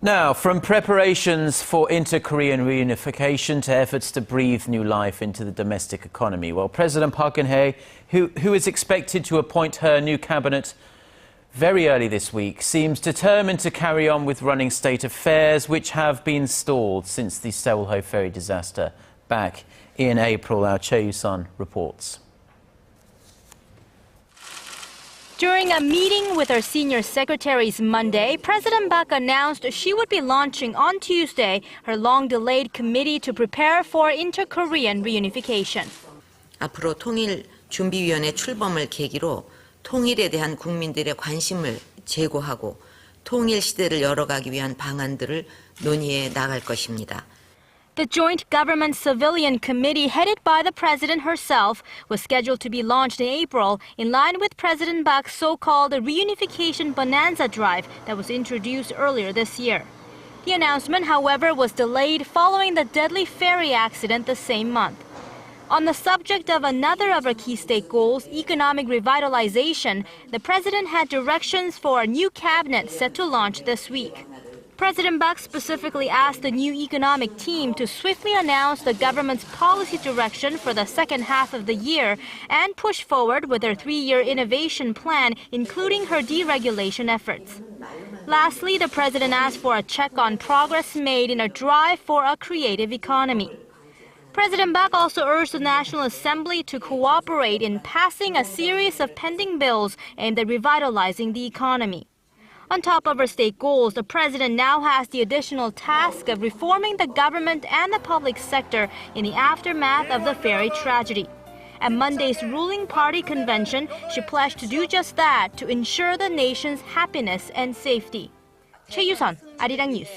Now, from preparations for inter-Korean reunification to efforts to breathe new life into the domestic economy, well, President Park Geun-hye, who is expected to appoint her new cabinet very early this week, seems determined to carry on with running state affairs, which have been stalled since the Sewol-ho ferry disaster back in April. Our Choi You-sun reports. During a meeting with her senior secretaries Monday, President Park announced she would be launching on Tuesday her long-delayed committee to prepare for inter-Korean reunification. 앞으로 통일준비위원회 출범을 계기로 통일에 대한 국민들의 관심을 제고하고 통일 시대를 열어가기 위한 방안들을 논의해 나갈 것입니다. The Joint Government Civilian Committee, headed by the President herself, was scheduled to be launched in April in line with President Park's so-called reunification bonanza drive that was introduced earlier this year. The announcement, however, was delayed following the deadly ferry accident the same month. On the subject of another of her key state goals, economic revitalization, the President had directions for a new cabinet set to launch this week. President Park specifically asked the new economic team to swiftly announce the government's policy direction for the second half of the year and push forward with her three-year innovation plan, including her deregulation efforts. Lastly, the president asked for a check on progress made in a drive for a creative economy. President Park also urged the National Assembly to cooperate in passing a series of pending bills aimed at revitalizing the economy. On top of her state goals, the president now has the additional task of reforming the government and the public sector in the aftermath of the ferry tragedy. At Monday's ruling party convention, she pledged to do just that to ensure the nation's happiness and safety. Choi You-sun, Arirang News.